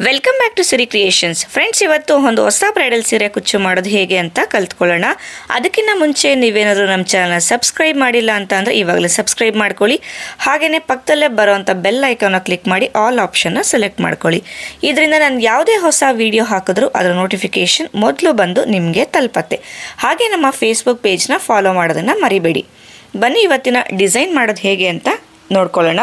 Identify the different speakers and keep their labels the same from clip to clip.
Speaker 1: Welcome back to Siri creations. Friends, ಇವತ್ತು ಒಂದು ಹೊಸ ಬ್ರೈಡಲ್ ಸೀರೆ ಕುಚ್ಚು ಮಾಡೋದು ಹೇಗೆ ಅಂತ ಕಲ್ತ್ಕೊಳ್ಳೋಣ. ಅದಕ್ಕಿಂತ ಮುಂಚೆ ನೀವೇನಾದರೂ ನಮ್ಮ ಚಾನಲ್ ಸಬ್ಸ್ಕ್ರೈಬ್ ಮಾಡಿಲ್ಲ ಅಂತ ಅಂದರೆ ಇವಾಗಲೇ ಸಬ್ಸ್ಕ್ರೈಬ್ ಮಾಡ್ಕೊಳ್ಳಿ. ಹಾಗೆಯೇ ಪಕ್ಕದಲ್ಲೇ ಬರೋವಂಥ ಬೆಲ್ ಐಕಾನ್ನ ಕ್ಲಿಕ್ ಮಾಡಿ ಆಲ್ ಆಪ್ಷನ್ನ ಸೆಲೆಕ್ಟ್ ಮಾಡ್ಕೊಳ್ಳಿ. ಇದರಿಂದ ನಾನು ಯಾವುದೇ ಹೊಸ ವಿಡಿಯೋ ಹಾಕಿದ್ರೂ ಅದರ ನೋಟಿಫಿಕೇಷನ್ ಮೊದಲು ಬಂದು ನಿಮಗೆ ತಲುಪತ್ತೆ. ಹಾಗೆ ನಮ್ಮ ಫೇಸ್ಬುಕ್ ಪೇಜ್ನ ಫಾಲೋ ಮಾಡೋದನ್ನು ಮರಿಬೇಡಿ. ಬನ್ನಿ ಇವತ್ತಿನ ಡಿಸೈನ್ ಮಾಡೋದು ಹೇಗೆ ಅಂತ ನೋಡ್ಕೊಳ್ಳೋಣ.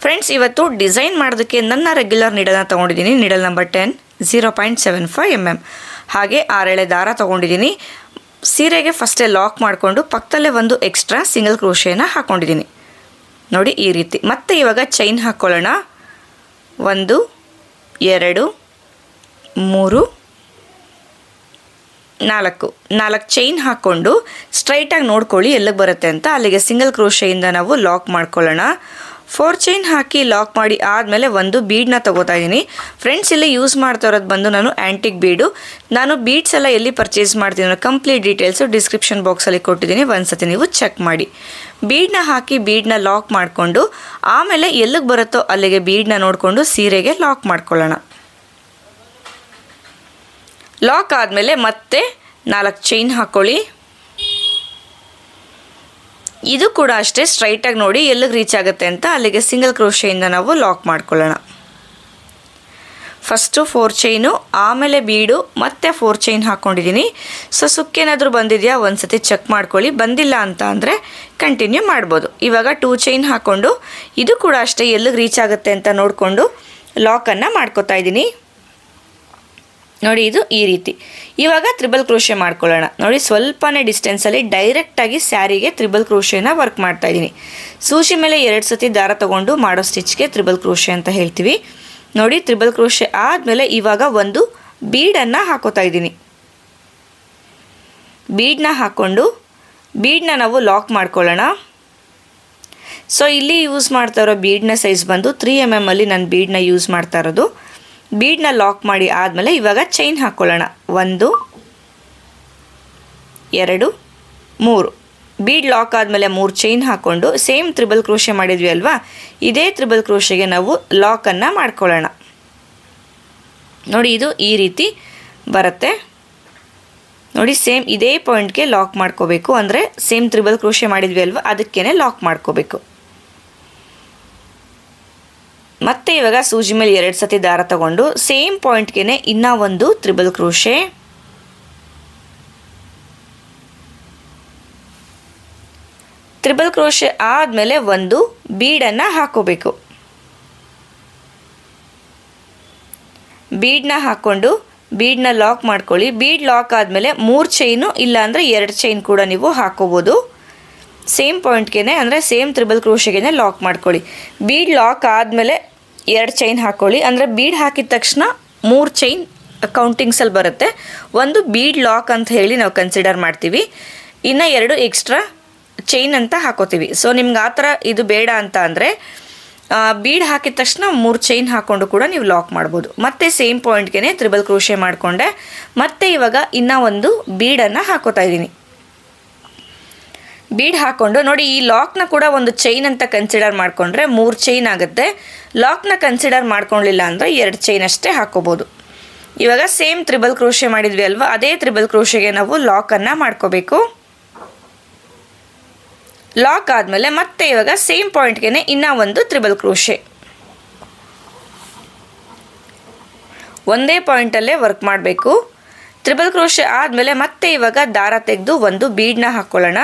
Speaker 1: ಫ್ರೆಂಡ್ಸ್, ಇವತ್ತು ಡಿಸೈನ್ ಮಾಡೋದಕ್ಕೆ ನನ್ನ ರೆಗ್ಯುಲರ್ ನೀಡಲ್ನ ತೊಗೊಂಡಿದ್ದೀನಿ. Needle number 10 0.75 mm. ಹಾಗೆ 6 ಎಳೆ ದಾರ ತೊಗೊಂಡಿದ್ದೀನಿ. ಸೀರೆಗೆ ಫಸ್ಟೇ ಲಾಕ್ ಮಾಡಿಕೊಂಡು ಪಕ್ಕದಲ್ಲೇ ಒಂದು ಎಕ್ಸ್ಟ್ರಾ ಸಿಂಗಲ್ ಕ್ರೋಶೇನ ಹಾಕ್ಕೊಂಡಿದ್ದೀನಿ. ನೋಡಿ ಈ ರೀತಿ. ಮತ್ತೆ ಇವಾಗ ಚೈನ್ ಹಾಕ್ಕೊಳ್ಳೋಣ. 1 2 3 4 ಚೈನ್ ಹಾಕ್ಕೊಂಡು ಸ್ಟ್ರೈಟಾಗಿ ನೋಡ್ಕೊಳ್ಳಿ ಎಲ್ಲಿಗೆ ಬರುತ್ತೆ ಅಂತ. ಅಲ್ಲಿಗೆ ಸಿಂಗಲ್ ಕ್ರೋಶೆಯಿಂದ ನಾವು ಲಾಕ್ ಮಾಡ್ಕೊಳ್ಳೋಣ. 4 ಚೈನ್ ಹಾಕಿ ಲಾಕ್ ಮಾಡಿ ಆದಮೇಲೆ ಒಂದು ಬೀಡನ್ನ ತೊಗೋತಾ ಇದ್ದೀನಿ. ಫ್ರೆಂಡ್ಸ್, ಇಲ್ಲಿ ಯೂಸ್ ಮಾಡ್ತಾ ಇರೋದು ಬಂದು ನಾನು ಆ್ಯಂಟಿಕ್ ಬೀಡು. ನಾನು ಬೀಡ್ಸ್ ಎಲ್ಲ ಎಲ್ಲಿ ಪರ್ಚೇಸ್ ಮಾಡ್ತೀನಿ ಕಂಪ್ಲೀಟ್ ಡೀಟೇಲ್ಸು ಡಿಸ್ಕ್ರಿಪ್ಷನ್ ಬಾಕ್ಸಲ್ಲಿ ಕೊಟ್ಟಿದ್ದೀನಿ, ಒಂದ್ಸತಿ ನೀವು ಚೆಕ್ ಮಾಡಿ. ಬೀಡನ್ನ ಹಾಕಿ ಬೀಡನ್ನ ಲಾಕ್ ಮಾಡಿಕೊಂಡು ಆಮೇಲೆ ಎಲ್ಲಿಗೆ ಬರುತ್ತೋ ಅಲ್ಲಿಗೆ ಬೀಡನ್ನ ನೋಡಿಕೊಂಡು ಸೀರೆಗೆ ಲಾಕ್ ಮಾಡ್ಕೊಳ್ಳೋಣ. ಲಾಕ್ ಆದಮೇಲೆ ಮತ್ತೆ 4 ಚೈನ್ ಹಾಕ್ಕೊಳ್ಳಿ. ಇದು ಕೂಡ ಅಷ್ಟೇ ಸ್ಟ್ರೈಟಾಗಿ ನೋಡಿ ಎಲ್ಲಿಗೆ ರೀಚ್ ಆಗುತ್ತೆ ಅಂತ ಅಲ್ಲಿಗೆ ಸಿಂಗಲ್ ಕ್ರೋಶೆಯಿಂದ ನಾವು ಲಾಕ್ ಮಾಡ್ಕೊಳ್ಳೋಣ. ಫಸ್ಟು 4 ಚೈನು, ಆಮೇಲೆ ಬೀಡು, ಮತ್ತೆ 4 ಚೈನ್ ಹಾಕ್ಕೊಂಡಿದ್ದೀನಿ. ಸುಕ್ಕೇನಾದರೂ ಬಂದಿದೆಯಾ ಒಂದ್ಸತಿ ಚೆಕ್ ಮಾಡ್ಕೊಳ್ಳಿ. ಬಂದಿಲ್ಲ ಅಂತ ಅಂದರೆ ಕಂಟಿನ್ಯೂ ಮಾಡ್ಬೋದು. ಇವಾಗ 2 ಚೈನ್ ಹಾಕ್ಕೊಂಡು ಇದು ಕೂಡ ಅಷ್ಟೇ ಎಲ್ಲಿಗೆ ರೀಚ್ ಆಗುತ್ತೆ ಅಂತ ನೋಡಿಕೊಂಡು ಲಾಕನ್ನು ಮಾಡ್ಕೋತಾ ಇದ್ದೀನಿ. ನೋಡಿ ಇದು ಈ ರೀತಿ. ಇವಾಗ ತ್ರಿಬಲ್ ಕ್ರೋಶೆ ಮಾಡ್ಕೊಳ್ಳೋಣ. ನೋಡಿ ಸ್ವಲ್ಪನೇ ಡಿಸ್ಟೆನ್ಸಲ್ಲಿ ಡೈರೆಕ್ಟಾಗಿ ಸ್ಯಾರಿಗೆ ತ್ರಿಬಲ್ ಕ್ರೋಶೆನ ವರ್ಕ್ ಮಾಡ್ತಾಯಿದ್ದೀನಿ. ಸೂಜಿ ಮೇಲೆ 2 ಸತಿ ದಾರ ತೊಗೊಂಡು ಮಾಡೋ ಸ್ಟಿಚ್ಗೆ ತ್ರಿಬಲ್ ಕ್ರೋಶೆ ಅಂತ ಹೇಳ್ತೀವಿ. ನೋಡಿ ತ್ರಿಬಲ್ ಕ್ರೋಶೆ ಆದಮೇಲೆ ಇವಾಗ ಒಂದು ಬೀಡನ್ನು ಹಾಕೋತಾ ಇದ್ದೀನಿ. ಬೀಡನ್ನ ಹಾಕ್ಕೊಂಡು ಬೀಡನ್ನ ನಾವು ಲಾಕ್ ಮಾಡ್ಕೊಳ್ಳೋಣ. ಸೊ ಇಲ್ಲಿ ಯೂಸ್ ಮಾಡ್ತಾ ಇರೋ ಬೀಡ್ನ ಸೈಜ್ ಬಂದು 3 mm ಅಲ್ಲಿ ನಾನು ಬೀಡನ್ನ ಯೂಸ್ ಮಾಡ್ತಾ ಇರೋದು. ಬೀಡನ್ನ ಲಾಕ್ ಮಾಡಿ ಆದಮೇಲೆ ಇವಾಗ ಚೈನ್ ಹಾಕ್ಕೊಳ್ಳೋಣ. 1 2 3 ಬೀಡ್ ಲಾಕ್ ಆದಮೇಲೆ 3 ಚೈನ್ ಹಾಕ್ಕೊಂಡು ಸೇಮ್ ತ್ರಿಬಲ್ ಕ್ರೋಶೆ ಮಾಡಿದ್ವಿ ಅಲ್ವಾ, ಇದೇ ತ್ರಿಬಲ್ ಕ್ರೋಶೆಗೆ ನಾವು ಲಾಕನ್ನು ಮಾಡ್ಕೊಳ್ಳೋಣ. ನೋಡಿ ಇದು ಈ ರೀತಿ ಬರುತ್ತೆ. ನೋಡಿ ಸೇಮ್ ಇದೇ ಪಾಯಿಂಟ್ಗೆ ಲಾಕ್ ಮಾಡ್ಕೋಬೇಕು. ಅಂದರೆ ಸೇಮ್ ತ್ರಿಬಲ್ ಕ್ರೋಶೆ ಮಾಡಿದ್ವಿ ಅಲ್ವಾ, ಅದಕ್ಕೇ ಲಾಕ್ ಮಾಡ್ಕೋಬೇಕು. ಮತ್ತೆ ಇವಾಗ ಸೂಜಿ ಮೇಲೆ 2 ಸತಿ ದಾರ ತಗೊಂಡು ಸೇಮ್ ಪಾಯಿಂಟ್ಗೆ ಇನ್ನೂ ಒಂದು ತ್ರಿಬಲ್ ಕ್ರೋಶೆ. ತ್ರಿಬಲ್ ಕ್ರೋಶೆ ಆದಮೇಲೆ ಒಂದು ಬೀಡನ್ನು ಹಾಕೋಬೇಕು. ಬೀಡನ್ನ ಹಾಕ್ಕೊಂಡು ಬೀಡನ್ನ ಲಾಕ್ ಮಾಡ್ಕೊಳ್ಳಿ. ಬೀಡ್ ಲಾಕ್ ಆದಮೇಲೆ 3 ಚೈನು ಇಲ್ಲಾಂದರೆ 2 ಚೈನ್ ಕೂಡ ನೀವು ಹಾಕೋಬೋದು. ಸೇಮ್ ಪಾಯಿಂಟ್ಗೆ ಅಂದರೆ ಸೇಮ್ ತ್ರಿಬಲ್ ಕ್ರೋಶೆಗೆ ಲಾಕ್ ಮಾಡ್ಕೊಳ್ಳಿ. ಬೀಡ್ ಲಾಕ್ ಆದಮೇಲೆ 2 ಚೈನ್ ಹಾಕ್ಕೊಳ್ಳಿ. ಅಂದರೆ ಬೀಡ್ ಹಾಕಿದ ತಕ್ಷಣ 3 ಚೈನ್ ಕೌಂಟಿಂಗ್ಸಲ್ಲಿ ಬರುತ್ತೆ. ಒಂದು ಬೀಡ್ ಲಾಕ್ ಅಂತ ಹೇಳಿ ನಾವು ಕನ್ಸಿಡರ್ ಮಾಡ್ತೀವಿ. ಇನ್ನು 2 ಎಕ್ಸ್ಟ್ರಾ ಚೈನ್ ಅಂತ ಹಾಕೋತೀವಿ. ಸೊ ನಿಮ್ಗೆ ಆ ಥರ ಇದು ಬೇಡ ಅಂತ ಅಂದರೆ ಬೀಡ್ ಹಾಕಿದ ತಕ್ಷಣ 3 ಚೈನ್ ಹಾಕ್ಕೊಂಡು ಕೂಡ ನೀವು ಲಾಕ್ ಮಾಡ್ಬೋದು. ಮತ್ತೆ ಸೇಮ್ ಪಾಯಿಂಟ್ಗೆ ತ್ರಿಬಲ್ ಕ್ರೋಶೆ ಮಾಡಿಕೊಂಡೆ. ಮತ್ತೆ ಇವಾಗ ಇನ್ನೂ ಒಂದು ಬೀಡನ್ನು ಹಾಕೋತಾ ಇದ್ದೀನಿ. ಬೀಡ್ ಹಾಕ್ಕೊಂಡು ನೋಡಿ ಈ ಲಾಕ್ನ ಕೂಡ ಒಂದು ಚೈನ್ ಅಂತ ಕನ್ಸಿಡರ್ ಮಾಡಿಕೊಂಡ್ರೆ 3 ಚೈನ್ ಆಗುತ್ತೆ. ಲಾಕ್ನ ಕನ್ಸಿಡರ್ ಮಾಡ್ಕೊಳ್ಳಿಲ್ಲ ಅಂದರೆ 2 ಚೈನ್ ಅಷ್ಟೇ ಹಾಕೋಬೋದು. ಇವಾಗ ಸೇಮ್ ತ್ರಿಬಲ್ ಕ್ರೋಶೆ ಮಾಡಿದ್ವಿ ಅಲ್ವಾ, ಅದೇ ತ್ರಿಬಲ್ ಕ್ರೋಶೆಗೆ ನಾವು ಲಾಕನ್ನು ಮಾಡ್ಕೋಬೇಕು. ಲಾಕ್ ಆದಮೇಲೆ ಮತ್ತೆ ಇವಾಗ ಸೇಮ್ ಪಾಯಿಂಟ್ಗೆ ಇನ್ನೂ ಒಂದು ತ್ರಿಬಲ್ ಕ್ರೋಶೆ. ಒಂದೇ ಪಾಯಿಂಟಲ್ಲೇ ವರ್ಕ್ ಮಾಡಬೇಕು. ತ್ರಿಬಲ್ ಕ್ರೋಶೆ ಆದಮೇಲೆ ಮತ್ತೆ ಇವಾಗ ದಾರ ತೆಗೆದು ಒಂದು ಬೀಡನ್ನ ಹಾಕ್ಕೊಳ್ಳೋಣ.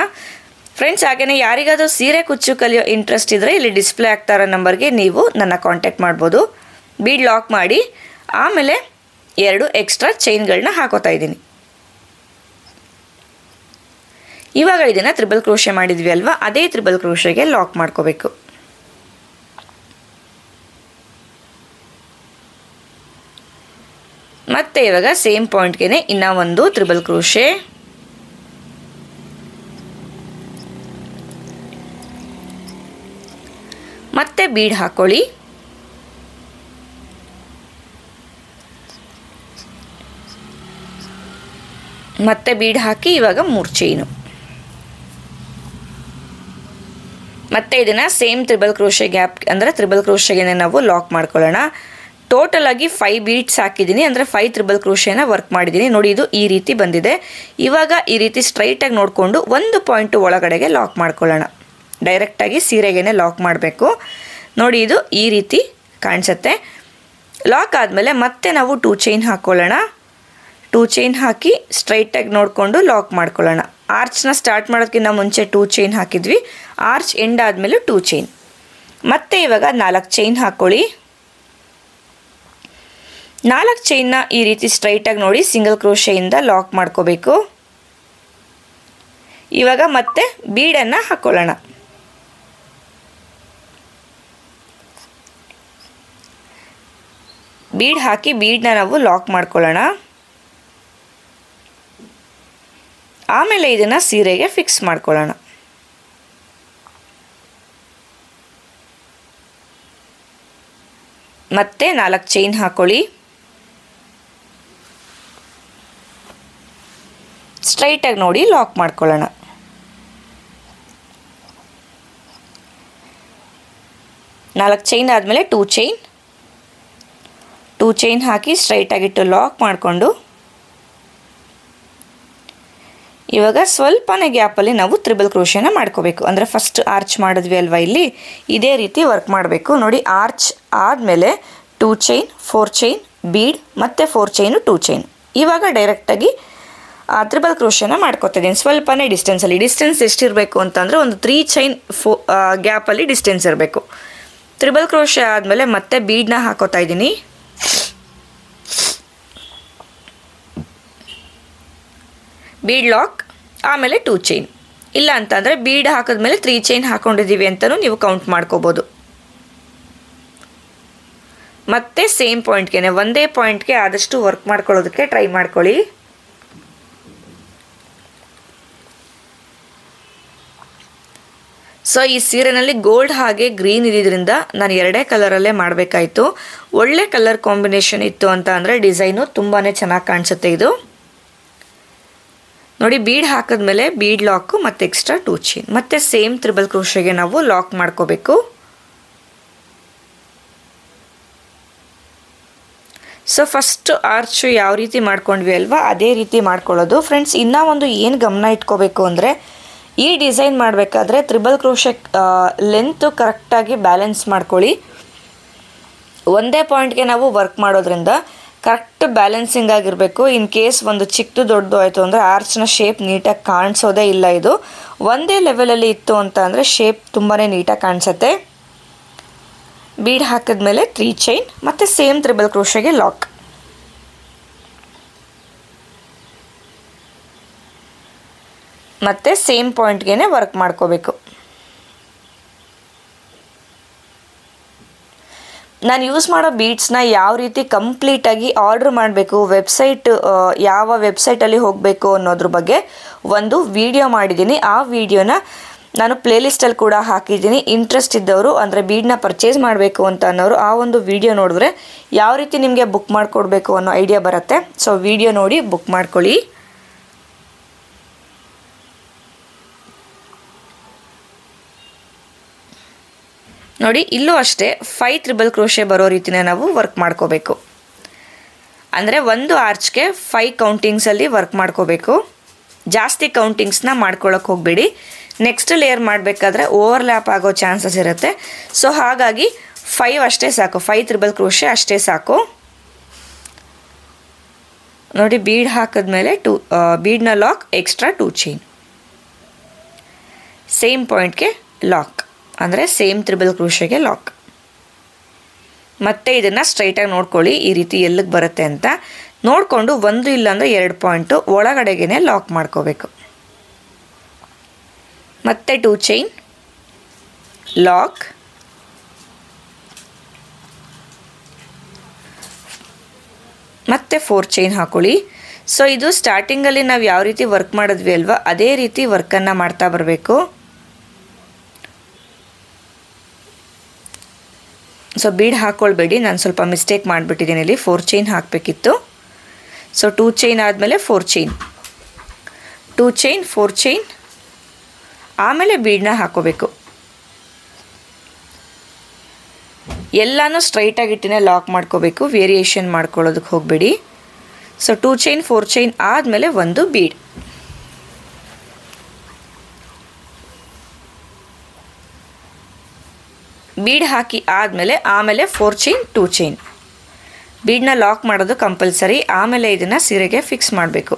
Speaker 1: ಫ್ರೆಂಡ್ಸ್, ಹಾಗೆಯೇ ಯಾರಿಗಾದರೂ ಸೀರೆ ಕುಚ್ಚು ಕಲಿಯೋ ಇಂಟ್ರೆಸ್ಟ್ ಇದ್ದರೆ ಇಲ್ಲಿ ಡಿಸ್ಪ್ಲೇ ಆಗ್ತಾ ಇರೋ ನಂಬರ್ಗೆ ನೀವು ನನ್ನ ಕಾಂಟ್ಯಾಕ್ಟ್ ಮಾಡ್ಬೋದು. ಬೀಡ್ ಲಾಕ್ ಮಾಡಿ ಆಮೇಲೆ 2 ಎಕ್ಸ್ಟ್ರಾ ಚೈನ್ಗಳನ್ನ ಹಾಕೋತಾ ಇದ್ದೀನಿ. ಇವಾಗ ಇದನ್ನು ತ್ರಿಬಲ್ ಕ್ರೋಶೆ ಮಾಡಿದ್ವಿ ಅಲ್ವಾ, ಅದೇ ತ್ರಿಬಲ್ ಕ್ರೋಶೆಗೆ ಲಾಕ್ ಮಾಡ್ಕೋಬೇಕು. ಮತ್ತೆ ಇವಾಗ ಸೇಮ್ ಪಾಯಿಂಟ್ಗೆ ಇನ್ನೂ ಒಂದು ತ್ರಿಬಲ್ ಕ್ರೋಶೆ. ಮತ್ತೆ ಬೀಡ್ ಹಾಕ್ಕೊಳ್ಳಿ. ಮತ್ತೆ ಬೀಡ್ ಹಾಕಿ ಇವಾಗ 3 ಚೈನು. ಮತ್ತು ಇದನ್ನು ಸೇಮ್ ತ್ರಿಬಲ್ ಕ್ರೋಶೆ ಗ್ಯಾಪ್ ಅಂದರೆ ತ್ರಿಬಲ್ ಕ್ರೋಶೆಗೆ ನಾವು ಲಾಕ್ ಮಾಡ್ಕೊಳ್ಳೋಣ. ಟೋಟಲ್ ಆಗಿ 5 ಬೀಟ್ಸ್ ಹಾಕಿದ್ದೀನಿ, ಅಂದರೆ 5 ತ್ರಿಬಲ್ ಕ್ರೋಶೆನ ವರ್ಕ್ ಮಾಡಿದ್ದೀನಿ. ನೋಡಿ ಇದು ಈ ರೀತಿ ಬಂದಿದೆ. ಇವಾಗ ಈ ರೀತಿ ಸ್ಟ್ರೈಟಾಗಿ ನೋಡಿಕೊಂಡು ಒಂದು ಪಾಯಿಂಟ್ ಒಳಗಡೆಗೆ ಲಾಕ್ ಮಾಡ್ಕೊಳ್ಳೋಣ. ಡೈರೆಕ್ಟಾಗಿ ಸೀರೆಗೆ ಲಾಕ್ ಮಾಡಬೇಕು. ನೋಡಿ ಇದು ಈ ರೀತಿ ಕಾಣಿಸುತ್ತೆ. ಲಾಕ್ ಆದಮೇಲೆ ಮತ್ತೆ ನಾವು 2 ಚೈನ್ ಹಾಕ್ಕೊಳ್ಳೋಣ. 2 ಚೈನ್ ಹಾಕಿ ಸ್ಟ್ರೈಟಾಗಿ ನೋಡಿಕೊಂಡು ಲಾಕ್ ಮಾಡ್ಕೊಳ್ಳೋಣ. ಆರ್ಚ್ನ ಸ್ಟಾರ್ಟ್ ಮಾಡೋದಕ್ಕಿಂತ ಮುಂಚೆ 2 ಚೈನ್ ಹಾಕಿದ್ವಿ. ಆರ್ಚ್ ಎಂಡ್ ಆದಮೇಲೆ 2 ಚೈನ್. ಮತ್ತೆ ಇವಾಗ 4 ಚೈನ್ ಹಾಕ್ಕೊಳ್ಳಿ. 4 ಚೈನ್ನ ಈ ರೀತಿ ಸ್ಟ್ರೈಟಾಗಿ ನೋಡಿ ಸಿಂಗಲ್ ಕ್ರೋಶೆಯಿಂದ ಲಾಕ್ ಮಾಡ್ಕೋಬೇಕು. ಇವಾಗ ಮತ್ತೆ ಬೀಡನ್ನು ಹಾಕ್ಕೊಳ್ಳೋಣ. ಬೀಡ್ ಹಾಕಿ ಬೀಡನ್ನ ನಾವು ಲಾಕ್ ಮಾಡ್ಕೊಳ್ಳೋಣ. ಆಮೇಲೆ ಇದನ್ನು ಸೀರೆಗೆ ಫಿಕ್ಸ್ ಮಾಡ್ಕೊಳ್ಳೋಣ. ಮತ್ತೆ 4 ಚೈನ್ ಹಾಕ್ಕೊಳ್ಳಿ. ಸ್ಟ್ರೈಟಾಗಿ ನೋಡಿ ಲಾಕ್ ಮಾಡ್ಕೊಳ್ಳೋಣ. ನಾಲ್ಕು ಚೈನ್ ಆದಮೇಲೆ 2 ಚೈನ್. 2 ಚೈನ್ ಹಾಕಿ ಸ್ಟ್ರೈಟಾಗಿಟ್ಟು ಲಾಕ್ ಮಾಡಿಕೊಂಡು ಇವಾಗ ಸ್ವಲ್ಪನೇ ಗ್ಯಾಪಲ್ಲಿ ನಾವು ತ್ರಿಬಲ್ ಕ್ರೋಶೆನ ಮಾಡ್ಕೋಬೇಕು. ಅಂದರೆ ಫಸ್ಟ್ ಆರ್ಚ್ ಮಾಡಿದ್ವಿ ಅಲ್ವಾ, ಇಲ್ಲಿ ಇದೇ ರೀತಿ ವರ್ಕ್ ಮಾಡಬೇಕು. ನೋಡಿ ಆರ್ಚ್ ಆದಮೇಲೆ 2 ಚೈನ್, 4 ಚೈನ್, ಬೀಡ್, ಮತ್ತು 4 ಚೈನು, 2 ಚೈನ್. ಇವಾಗ ಡೈರೆಕ್ಟಾಗಿ ತ್ರಿಬಲ್ ಕ್ರೋಶೆನ ಮಾಡ್ಕೊತಿದ್ದೀನಿ ಸ್ವಲ್ಪನೇ ಡಿಸ್ಟೆನ್ಸಲ್ಲಿ. ಡಿಸ್ಟೆನ್ಸ್ ಎಷ್ಟಿರಬೇಕು ಅಂತಂದರೆ ಒಂದು 3 ಚೈನ್ ಗ್ಯಾಪಲ್ಲಿ ಡಿಸ್ಟೆನ್ಸ್ ಇರಬೇಕು. ತ್ರಿಬಲ್ ಕ್ರೋಶೆ ಆದಮೇಲೆ ಮತ್ತೆ ಬೀಡನ್ನ ಹಾಕೋತಾ ಇದ್ದೀನಿ. ಬೀಡ್ ಲಾಕ್, ಆಮೇಲೆ 2 ಚೈನ್. ಇಲ್ಲ ಅಂತಂದರೆ ಬೀಡ್ ಹಾಕಿದ್ಮೇಲೆ 3 ಚೈನ್ ಹಾಕ್ಕೊಂಡಿದ್ದೀವಿ ಅಂತಲೂ ನೀವು ಕೌಂಟ್ ಮಾಡ್ಕೋಬೋದು. ಮತ್ತೆ ಸೇಮ್ ಪಾಯಿಂಟ್ಗೆ, ಒಂದೇ ಪಾಯಿಂಟ್ಗೆ ಆದಷ್ಟು ವರ್ಕ್ ಮಾಡ್ಕೊಳ್ಳೋದಕ್ಕೆ ಟ್ರೈ ಮಾಡ್ಕೊಳ್ಳಿ. ಸೊ ಈ ಸೀರೆನಲ್ಲಿ ಗೋಲ್ಡ್ ಹಾಗೆ ಗ್ರೀನ್ ಇದ್ದಿದ್ದರಿಂದ ನಾನು 2 ಕಲರಲ್ಲೇ ಮಾಡಬೇಕಾಯಿತು. ಒಳ್ಳೆ ಕಲರ್ ಕಾಂಬಿನೇಷನ್ ಇತ್ತು ಅಂತ ಅಂದರೆ ಡಿಸೈನು ತುಂಬಾ ಚೆನ್ನಾಗಿ ಕಾಣಿಸುತ್ತೆ. ಇದು ನೋಡಿ ಬೀಡ್ ಹಾಕಿದ್ಮೇಲೆ ಬೀಡ್ ಲಾಕು ಮತ್ತು ಎಕ್ಸ್ಟ್ರಾ 2 ಚೈನ್. ಮತ್ತು ಸೇಮ್ ತ್ರಿಬಲ್ ಕ್ರೋಶೆಗೆ ನಾವು ಲಾಕ್ ಮಾಡ್ಕೋಬೇಕು. ಸೊ ಫಸ್ಟ್ ಆರ್ಚು ಯಾವ ರೀತಿ ಮಾಡ್ಕೊಂಡ್ವಿ ಅಲ್ವಾ ಅದೇ ರೀತಿ ಮಾಡ್ಕೊಳ್ಳೋದು. ಫ್ರೆಂಡ್ಸ್ ಇನ್ನೂ ಒಂದು ಏನು ಗಮನ ಇಟ್ಕೋಬೇಕು ಅಂದರೆ ಈ ಡಿಸೈನ್ ಮಾಡಬೇಕಾದ್ರೆ ತ್ರಿಬಲ್ ಕ್ರೋಶೆ ಲೆಂತು ಕರೆಕ್ಟಾಗಿ ಬ್ಯಾಲೆನ್ಸ್ ಮಾಡ್ಕೊಳ್ಳಿ. ಒಂದೇ ಪಾಯಿಂಟ್ಗೆ ನಾವು ವರ್ಕ್ ಮಾಡೋದ್ರಿಂದ ಕರೆಕ್ಟ್ ಬ್ಯಾಲೆನ್ಸಿಂಗ್ ಆಗಿರಬೇಕು. ಇನ್ ಕೇಸ್ ಒಂದು ಚಿಕ್ಕದು ದೊಡ್ಡದು ಆಯಿತು ಅಂದರೆ ಆರ್ಚ್ನ ಶೇಪ್ ನೀಟಾಗಿ ಕಾಣಿಸೋದೇ ಇಲ್ಲ. ಇದು ಒಂದೇ ಲೆವೆಲಲ್ಲಿ ಇತ್ತು ಅಂತ ಅಂದರೆ ಶೇಪ್ ತುಂಬಾ ನೀಟಾಗಿ ಕಾಣಿಸುತ್ತೆ. ಬೀಡ್ ಹಾಕಿದ್ಮೇಲೆ 3 ಚೈನ್ ಮತ್ತು ಸೇಮ್ ತ್ರಿಬಲ್ ಕ್ರೋಶೆಗೆ ಲಾಕ್. ಮತ್ತು ಸೇಮ್ ಪಾಯಿಂಟ್ಗೆ ವರ್ಕ್ ಮಾಡ್ಕೋಬೇಕು. ನಾನು ಯೂಸ್ ಮಾಡೋ ಬೀಡ್ಸ್ನ ಯಾವ ರೀತಿ ಕಂಪ್ಲೀಟಾಗಿ ಆರ್ಡ್ರ್ ಮಾಡಬೇಕು, ಯಾವ ವೆಬ್ಸೈಟಲ್ಲಿ ಹೋಗಬೇಕು ಅನ್ನೋದ್ರ ಬಗ್ಗೆ ಒಂದು ವಿಡಿಯೋ ಮಾಡಿದ್ದೀನಿ. ಆ ವಿಡಿಯೋನ ನಾನು ಪ್ಲೇಲಿಸ್ಟಲ್ಲಿ ಕೂಡ ಹಾಕಿದ್ದೀನಿ. ಇಂಟ್ರೆಸ್ಟ್ ಇದ್ದವರು ಅಂದರೆ ಬೀಡನ್ನ ಪರ್ಚೇಸ್ ಮಾಡಬೇಕು ಅಂತ ಅನ್ನೋರು ಆ ಒಂದು ವಿಡಿಯೋ ನೋಡಿದ್ರೆ ಯಾವ ರೀತಿ ನಿಮಗೆ ಬುಕ್ ಮಾಡಿಕೊಡ್ಬೇಕು ಅನ್ನೋ ಐಡಿಯಾ ಬರುತ್ತೆ. ಸೊ ವಿಡಿಯೋ ನೋಡಿ ಬುಕ್ ಮಾಡ್ಕೊಳ್ಳಿ. ನೋಡಿ ಇಲ್ಲೂ ಅಷ್ಟೇ 5 ತ್ರಿಬಲ್ ಕ್ರೋಶೆ ಬರೋ ರೀತಿನ ನಾವು ವರ್ಕ್ ಮಾಡ್ಕೋಬೇಕು. ಅಂದರೆ ಒಂದು ಆರ್ಚ್ಗೆ 5 ಕೌಂಟಿಂಗ್ಸಲ್ಲಿ ವರ್ಕ್ ಮಾಡ್ಕೋಬೇಕು. ಜಾಸ್ತಿ ಕೌಂಟಿಂಗ್ಸ್ನ ಮಾಡ್ಕೊಳ್ಳೋಕೆ ಹೋಗಬೇಡಿ. ನೆಕ್ಸ್ಟ್ ಲೇಯರ್ ಮಾಡಬೇಕಾದ್ರೆ ಓವರ್ಲ್ಯಾಪ್ ಆಗೋ ಚಾನ್ಸಸ್ ಇರುತ್ತೆ. ಸೊ ಹಾಗಾಗಿ 5 ಅಷ್ಟೇ ಸಾಕು, 5 ತ್ರಿಬಲ್ ಕ್ರೋಶೆ ಅಷ್ಟೇ ಸಾಕು. ನೋಡಿ ಬೀಡ್ ಹಾಕಿದ್ಮೇಲೆ ಬೀಡ್ನ ಲಾಕ್, ಎಕ್ಸ್ಟ್ರಾ 2 ಚೈನ್, ಸೇಮ್ ಪಾಯಿಂಟ್ಗೆ ಲಾಕ್ ಅಂದರೆ ಸೇಮ್ ತ್ರಿಬಲ್ ಕ್ರೋಶೆಗೆ ಲಾಕ್. ಮತ್ತೆ ಇದನ್ನು ಸ್ಟ್ರೈಟಾಗಿ ನೋಡ್ಕೊಳ್ಳಿ ಈ ರೀತಿ ಎಲ್ಲಿಗೆ ಬರುತ್ತೆ ಅಂತ ನೋಡಿಕೊಂಡು 1 ಇಲ್ಲಾಂದರೆ 2 ಪಾಯಿಂಟು ಒಳಗಡೆಗೇ ಲಾಕ್ ಮಾಡ್ಕೋಬೇಕು. ಮತ್ತೆ 2 ಚೈನ್, ಲಾಕ್, ಮತ್ತೆ 4 ಚೈನ್ ಹಾಕೊಳ್ಳಿ. ಸೊ ಇದು ಸ್ಟಾರ್ಟಿಂಗಲ್ಲಿ ನಾವು ಯಾವ ರೀತಿ ವರ್ಕ್ ಮಾಡಿದ್ವಿ ಅಲ್ವಾ ಅದೇ ರೀತಿ ವರ್ಕನ್ನು ಮಾಡ್ತಾ ಬರಬೇಕು. ಸೊ ಬೀಡ್ ಹಾಕ್ಕೊಳ್ಬೇಡಿ, ನಾನು ಸ್ವಲ್ಪ ಮಿಸ್ಟೇಕ್ ಮಾಡಿಬಿಟ್ಟಿದ್ದೀನಿ. ಇಲ್ಲಿ 4 ಚೈನ್ ಹಾಕಬೇಕಿತ್ತು. ಸೊ 2 ಚೈನ್ ಆದಮೇಲೆ 4 ಚೈನ್, 2 ಚೈನ್, 4 ಚೈನ್, ಆಮೇಲೆ ಬೀಡನ್ನ ಹಾಕೋಬೇಕು. ಎಲ್ಲನೂ ಸ್ಟ್ರೈಟಾಗಿಟ್ಟಿನೇ ಲಾಕ್ ಮಾಡ್ಕೋಬೇಕು, ವೇರಿಯೇಷನ್ ಮಾಡ್ಕೊಳ್ಳೋದಕ್ಕೆ ಹೋಗಬೇಡಿ. ಸೊ 2 ಚೈನ್ 4 ಚೈನ್ ಆದಮೇಲೆ ಒಂದು ಬೀಡ್. ಬೀಡ್ ಹಾಕಿ ಆಮೇಲೆ 4 ಚೈನ್ 2 ಚೈನ್. ಬೀಡನ್ನ ಲಾಕ್ ಮಾಡೋದು ಕಂಪಲ್ಸರಿ. ಆಮೇಲೆ ಇದನ್ನು ಸೀರೆಗೆ ಫಿಕ್ಸ್ ಮಾಡಬೇಕು.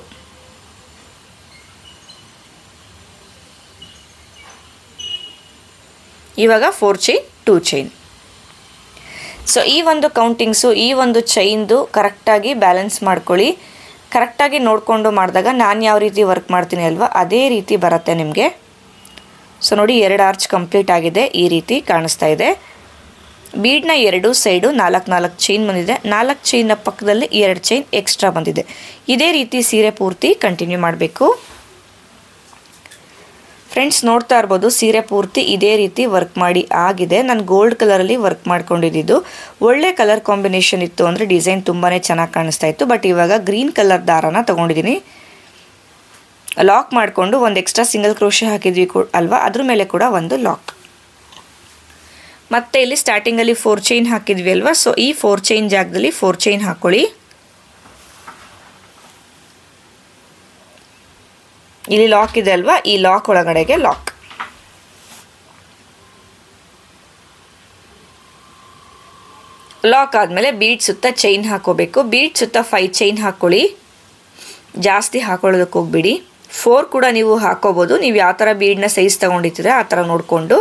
Speaker 1: ಇವಾಗ 4 ಚೈನ್ 2 ಚೈನ್. ಸೊ ಈ ಒಂದು ಕೌಂಟಿಂಗ್ಸು, ಈ ಒಂದು ಚೈನ್ದು ಕರೆಕ್ಟಾಗಿ ಬ್ಯಾಲೆನ್ಸ್ ಮಾಡ್ಕೊಳ್ಳಿ. ಕರೆಕ್ಟಾಗಿ ನೋಡಿಕೊಂಡು ಮಾಡಿದಾಗ ನಾನು ಯಾವ ರೀತಿ ವರ್ಕ್ ಮಾಡ್ತೀನಿ ಅಲ್ವಾ ಅದೇ ರೀತಿ ಬರುತ್ತೆ ನಿಮಗೆ. ಸೊ ನೋಡಿ 2 ಆರ್ಚ್ ಕಂಪ್ಲೀಟ್ ಆಗಿದೆ, ಈ ರೀತಿ ಕಾಣಿಸ್ತಾ ಇದೆ. ಬೀಡ್ನ 2 ಸೈಡು 4 ಚೈನ್ ಬಂದಿದೆ. 4 ಚೈನ್ನ ಪಕ್ಕದಲ್ಲಿ 2 ಚೈನ್ ಎಕ್ಸ್ಟ್ರಾ ಬಂದಿದೆ. ಇದೇ ರೀತಿ ಸೀರೆ ಪೂರ್ತಿ ಕಂಟಿನ್ಯೂ ಮಾಡಬೇಕು. ಫ್ರೆಂಡ್ಸ್ ನೋಡ್ತಾ ಇರ್ಬೋದು, ಸೀರೆ ಪೂರ್ತಿ ಇದೇ ರೀತಿ ವರ್ಕ್ ಮಾಡಿ ಆಗಿದೆ. ನಾನು ಗೋಲ್ಡ್ ಕಲರಲ್ಲಿ ವರ್ಕ್ ಮಾಡ್ಕೊಂಡಿದ್ದು. ಒಳ್ಳೆ ಕಲರ್ ಕಾಂಬಿನೇಷನ್ ಇತ್ತು ಅಂದರೆ ಡಿಸೈನ್ ತುಂಬಾ ಚೆನ್ನಾಗಿ ಕಾಣಿಸ್ತಾ ಇತ್ತು. ಬಟ್ ಇವಾಗ ಗ್ರೀನ್ ಕಲರ್ ದಾರನ ತೊಗೊಂಡಿದ್ದೀನಿ. ಲಾಕ್ ಮಾಡಿಕೊಂಡು ಒಂದು ಎಕ್ಸ್ಟ್ರಾ ಸಿಂಗಲ್ ಕ್ರೋಶೆ ಹಾಕಿದ್ವಿ ಅಲ್ವಾ, ಅದ್ರ ಮೇಲೆ ಕೂಡ ಒಂದು ಲಾಕ್. ಮತ್ತೆ ಇಲ್ಲಿ ಸ್ಟಾರ್ಟಿಂಗಲ್ಲಿ 4 ಚೈನ್ ಹಾಕಿದ್ವಿ ಅಲ್ವಾ, ಸೊ ಈ 4 ಚೈನ್ ಜಾಗದಲ್ಲಿ 4 ಚೈನ್ ಹಾಕ್ಕೊಳ್ಳಿ. ಇಲ್ಲಿ ಲಾಕ್ ಇದೆ ಅಲ್ವಾ, ಈ ಲಾಕ್ ಒಳಗಡೆಗೆ ಲಾಕ್. ಲಾಕ್ ಆದಮೇಲೆ ಬೀಡ್ ಸುತ್ತ ಚೈನ್ ಹಾಕೋಬೇಕು. ಬೀಡ್ ಸುತ್ತ 5 ಚೈನ್ ಹಾಕ್ಕೊಳ್ಳಿ. ಜಾಸ್ತಿ ಹಾಕೊಳ್ಳೋದಕ್ಕೆ ಹೋಗ್ಬಿಡಿ. 4 ಕೂಡ ನೀವು ಹಾಕೋಬೋದು. ನೀವು ಯಾವ ಥರ ಬೀಡನ್ನ ಸೈಜ್ ತೊಗೊಂಡಿರ್ತೀರ ಆ ಥರ ನೋಡಿಕೊಂಡು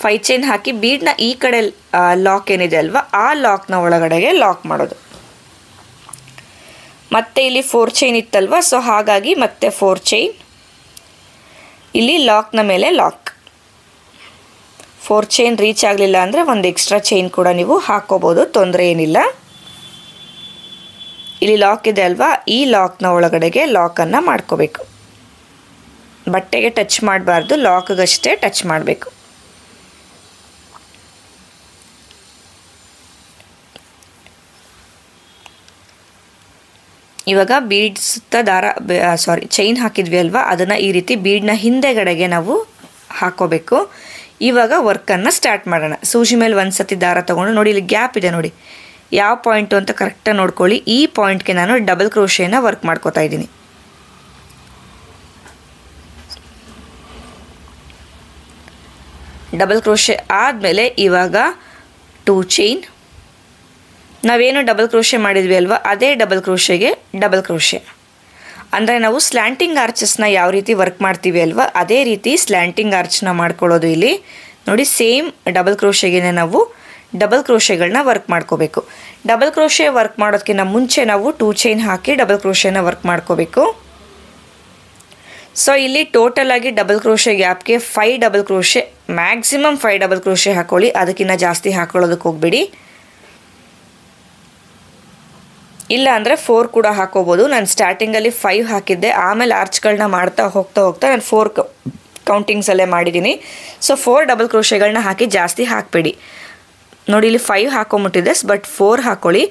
Speaker 1: 5 ಚೈನ್ ಹಾಕಿ ಬೀಡನ್ನ ಈ ಕಡೆ ಲಾಕ್ ಏನಿದೆ ಅಲ್ವಾ ಆ ಲಾಕ್ನ ಒಳಗಡೆಗೆ ಲಾಕ್ ಮಾಡೋದು. ಮತ್ತೆ ಇಲ್ಲಿ 4 ಚೈನ್ ಇತ್ತಲ್ವ, ಸೊ ಹಾಗಾಗಿ ಮತ್ತೆ 4 ಚೈನ್. ಇಲ್ಲಿ ಲಾಕ್ನ ಮೇಲೆ ಲಾಕ್. 4 ಚೈನ್ ರೀಚ್ ಆಗಲಿಲ್ಲ ಅಂದರೆ ಒಂದು ಎಕ್ಸ್ಟ್ರಾ ಚೈನ್ ಕೂಡ ನೀವು ಹಾಕೋಬೋದು, ತೊಂದರೆ ಏನಿಲ್ಲ. ಇಲ್ಲಿ ಲಾಕ್ ಇದೆ ಅಲ್ವಾ, ಈ ಲಾಕ್ನ ಒಳಗಡೆಗೆ ಲಾಕನ್ನು ಮಾಡ್ಕೋಬೇಕು. ಬಟ್ಟೆಗೆ ಟಚ್ ಮಾಡಬಾರ್ದು, ಲಾಕ್ಗಷ್ಟೇ ಟಚ್ ಮಾಡಬೇಕು. ಇವಾಗ ಬೀಡ್ ಸುತ್ತ ಚೈನ್ ಹಾಕಿದ್ವಿ ಅಲ್ವಾ, ಅದನ್ನು ಈ ರೀತಿ ಬೀಡ್ನ ಹಿಂದೆಗಡೆಗೆ ನಾವು ಹಾಕೋಬೇಕು. ಇವಾಗ ವರ್ಕನ್ನು ಸ್ಟಾರ್ಟ್ ಮಾಡೋಣ. ಸೂಜಿ ಮೇಲೆ ಒಂದು ಸತಿ ದಾರ ತೊಗೊಂಡು ನೋಡಿ, ಇಲ್ಲಿ ಗ್ಯಾಪ್ ಇದೆ ನೋಡಿ, ಯಾವ ಪಾಯಿಂಟು ಅಂತ ಕರೆಕ್ಟಾಗಿ ನೋಡ್ಕೊಳ್ಳಿ. ಈ ಪಾಯಿಂಟ್ಗೆ ನಾನು ಡಬಲ್ ಕ್ರೋಶೆನ ವರ್ಕ್ ಮಾಡ್ಕೋತಾ ಇದ್ದೀನಿ. ಡಬಲ್ ಕ್ರೋಶೆ ಆದಮೇಲೆ ಇವಾಗ 2 ಚೈನ್. ನಾವೇನು ಡಬಲ್ ಕ್ರೋಶೆ ಮಾಡಿದ್ವಿ ಅಲ್ವಾ ಅದೇ ಡಬಲ್ ಕ್ರೋಶೆಗೆ ಡಬಲ್ ಕ್ರೋಶೆ. ಅಂದರೆ ನಾವು ಸ್ಲ್ಯಾಂಟಿಂಗ್ ಆರ್ಚಸ್ನ ಯಾವ ರೀತಿ ವರ್ಕ್ ಮಾಡ್ತೀವಿ ಅಲ್ವಾ ಅದೇ ರೀತಿ ಸ್ಲ್ಯಾಂಟಿಂಗ್ ಆರ್ಚ್ನ ಮಾಡ್ಕೊಳ್ಳೋದು. ಇಲ್ಲಿ ನೋಡಿ, ಸೇಮ್ ಡಬಲ್ ಕ್ರೋಶೆಗೆ ನಾವು ಡಬಲ್ ಕ್ರೋಶೆಗಳನ್ನ ವರ್ಕ್ ಮಾಡ್ಕೋಬೇಕು. ಡಬಲ್ ಕ್ರೋಶೆ ವರ್ಕ್ ಮಾಡೋದಕ್ಕಿಂತ ಮುಂಚೆ ನಾವು 2 ಚೈನ್ ಹಾಕಿ ಡಬಲ್ ಕ್ರೋಶೆನ ವರ್ಕ್ ಮಾಡ್ಕೋಬೇಕು. ಸೊ ಇಲ್ಲಿ ಟೋಟಲ್ ಆಗಿ ಡಬಲ್ ಕ್ರೋಶೆ ಗ್ಯಾಪ್ಗೆ 5 double crochet, maximum 5 double crochet ಹಾಕೊಳ್ಳಿ, ಅದಕ್ಕಿಂತ ಜಾಸ್ತಿ ಹಾಕೊಳ್ಳೋದಕ್ಕೆ ಹೋಗಬೇಡಿ. ಇಲ್ಲ ಅಂದರೆ 4 ಕೂಡ ಹಾಕೋಬೋದು. ನಾನು ಸ್ಟಾರ್ಟಿಂಗಲ್ಲಿ 5 ಹಾಕಿದ್ದೆ, ಆಮೇಲೆ ಆರ್ಚ್ಗಳನ್ನ ಮಾಡ್ತಾ ಹೋಗ್ತಾ ನಾನು 4 ಕೌಂಟಿಂಗ್ಸಲ್ಲೇ ಮಾಡಿದ್ದೀನಿ. ಸೊ 4 ಡಬಲ್ ಕ್ರೋಶೆಗಳನ್ನ ಹಾಕಿ ಜಾಸ್ತಿ ಹಾಕಬೇಡಿ. ನೋಡಿ ಇಲ್ಲಿ 5 ಹಾಕೊಂಬಿಟ್ಟಿದೆ, ಬಟ್ 4 ಹಾಕ್ಕೊಳ್ಳಿ.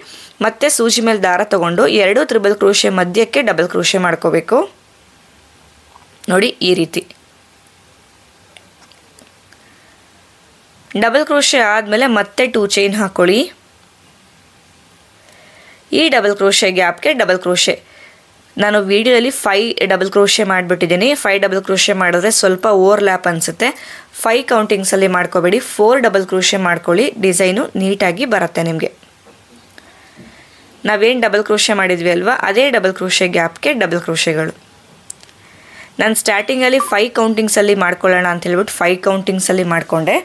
Speaker 1: ಮತ್ತೆ ಸೂಜಿ ಮೇಲೆ ದಾರ ತೊಗೊಂಡು 2 ತ್ರಿಬಲ್ ಕ್ರೋಶೆ ಮಧ್ಯಕ್ಕೆ ಡಬಲ್ ಕ್ರೋಶೆ ಮಾಡ್ಕೋಬೇಕು. ನೋಡಿ ಈ ರೀತಿ ಡಬಲ್ ಕ್ರೋಶೆ ಆದಮೇಲೆ ಮತ್ತೆ 2 ಚೈನ್ ಹಾಕ್ಕೊಳ್ಳಿ. ಈ ಡಬಲ್ ಕ್ರೋಶೆ ಗ್ಯಾಪ್ಗೆ ಡಬಲ್ ಕ್ರೋಶೆ. ನಾನು ವಿಡಿಯೋದಲ್ಲಿ 5 ಡಬಲ್ ಕ್ರೋಶೆ ಮಾಡಿಬಿಟ್ಟಿದ್ದೀನಿ. 5 ಡಬಲ್ ಕ್ರೋಶೆ ಮಾಡಿದ್ರೆ ಸ್ವಲ್ಪ ಓವರ್ಲ್ಯಾಪ್ ಅನಿಸುತ್ತೆ. 5 ಕೌಂಟಿಂಗ್ಸಲ್ಲಿ ಮಾಡ್ಕೋಬೇಡಿ, 4 ಡಬಲ್ ಕ್ರೋಶೆ ಮಾಡ್ಕೊಳ್ಳಿ. ಡಿಸೈನು ನೀಟಾಗಿ ಬರುತ್ತೆ ನಿಮಗೆ. ನಾವೇನು ಡಬಲ್ ಕ್ರೋಶೆ ಮಾಡಿದ್ವಿ ಅಲ್ವಾ ಅದೇ ಡಬಲ್ ಕ್ರೋಶೆ ಗ್ಯಾಪ್ಗೆ ಡಬಲ್ ಕ್ರೋಶೆಗಳು. ನಾನು ಸ್ಟಾರ್ಟಿಂಗಲ್ಲಿ 5 ಕೌಂಟಿಂಗ್ಸಲ್ಲಿ ಮಾಡ್ಕೊಳ್ಳೋಣ ಅಂತ ಹೇಳ್ಬಿಟ್ಟು 5 ಕೌಂಟಿಂಗ್ಸಲ್ಲಿ ಮಾಡಿಕೊಂಡೆ.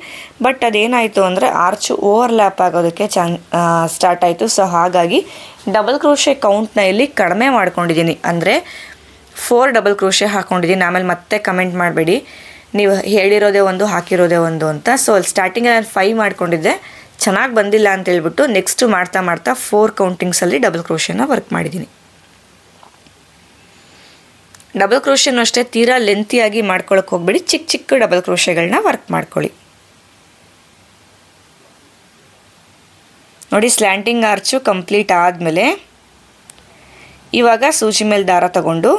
Speaker 1: ಬಟ್ ಅದೇನಾಯಿತು ಅಂದರೆ ಆರ್ಚು ಓವರ್ಲ್ಯಾಪ್ ಆಗೋದಕ್ಕೆ ಸ್ಟಾರ್ಟ್ ಆಯಿತು. ಸೊ ಹಾಗಾಗಿ ಡಬಲ್ ಕ್ರೋಶೆ ಕೌಂಟ್ನ ಇಲ್ಲಿ ಕಡಿಮೆ ಮಾಡ್ಕೊಂಡಿದ್ದೀನಿ. ಅಂದರೆ 4 ಡಬಲ್ ಕ್ರೋಶೆ ಹಾಕ್ಕೊಂಡಿದ್ದೀನಿ. ಆಮೇಲೆ ಮತ್ತೆ ಕಮೆಂಟ್ ಮಾಡಬೇಡಿ ನೀವು ಹೇಳಿರೋದೇ ಒಂದು ಹಾಕಿರೋದೇ ಒಂದು ಅಂತ. ಸೊ ಅಲ್ಲಿ ಸ್ಟಾರ್ಟಿಂಗಲ್ಲಿ ನಾನು 5 ಮಾಡ್ಕೊಂಡಿದ್ದೆ, ಚೆನ್ನಾಗಿ ಬಂದಿಲ್ಲ ಅಂತ ಹೇಳ್ಬಿಟ್ಟು ನೆಕ್ಸ್ಟು ಮಾಡ್ತಾ 4 ಕೌಂಟಿಂಗ್ಸಲ್ಲಿ ಡಬಲ್ ಕ್ರೋಶೆನ ವರ್ಕ್ ಮಾಡಿದ್ದೀನಿ. ಡಬಲ್ ಕ್ರೋಶೆನೂ ಅಷ್ಟೇ ತೀರಾ ಲೆಂತಿಯಾಗಿ ಮಾಡ್ಕೊಳಕ್ಕೆ ಹೋಗ್ಬೇಡಿ, ಚಿಕ್ಕ ಚಿಕ್ಕ ಡಬಲ್ ಕ್ರೋಶೆಗಳನ್ನ ವರ್ಕ್ ಮಾಡ್ಕೊಳ್ಳಿ. ನೋಡಿ, ಸ್ಲ್ಯಾಂಟಿಂಗ್ ಆರ್ಚು ಕಂಪ್ಲೀಟ್ ಆದಮೇಲೆ ಇವಾಗ ಸೂಜಿ ಮೇಲೆ ದಾರ ತಗೊಂಡು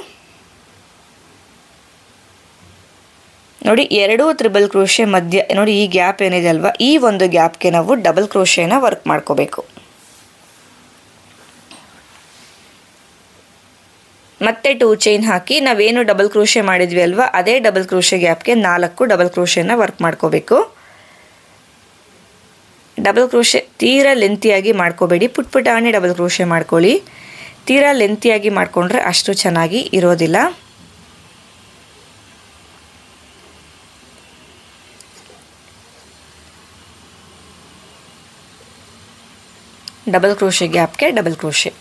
Speaker 1: ನೋಡಿ 2 ತ್ರಿಬಲ್ ಕ್ರೋಶೆ ಮಧ್ಯ ನೋಡಿ ಈ ಗ್ಯಾಪ್ ಏನಿದೆ ಅಲ್ವಾ, ಈ ಒಂದು ಗ್ಯಾಪ್ಗೆ ನಾವು ಡಬಲ್ ಕ್ರೋಶೆನ ವರ್ಕ್ ಮಾಡ್ಕೋಬೇಕು. ಮತ್ತೆ 2 ಚೈನ್ ಹಾಕಿ ನಾವೇನು ಡಬಲ್ ಕ್ರೋಶೆ ಮಾಡಿದ್ವಿ ಅಲ್ವಾ, ಅದೇ ಡಬಲ್ ಕ್ರೋಶೆ ಗ್ಯಾಪ್ಗೆ 4 ಡಬಲ್ ಕ್ರೋಶೆನ ವರ್ಕ್ ಮಾಡ್ಕೋಬೇಕು. ಡಬಲ್ ಕ್ರೋಶೆ ತೀರಾ ಲೆಂತಿಯಾಗಿ ಮಾಡ್ಕೋಬೇಡಿ, ಪುಟ್ಪುಟಾಣಿ ಡಬಲ್ ಕ್ರೋಶೆ ಮಾಡ್ಕೊಳ್ಳಿ. ತೀರಾ ಲೆಂತಿಯಾಗಿ ಮಾಡಿಕೊಂಡ್ರೆ ಅಷ್ಟು ಚೆನ್ನಾಗಿ ಇರೋದಿಲ್ಲ. ಡಬಲ್ ಕ್ರೋಶೆ ಗ್ಯಾಪ್ಗೆ ಡಬಲ್ ಕ್ರೋಶೆ.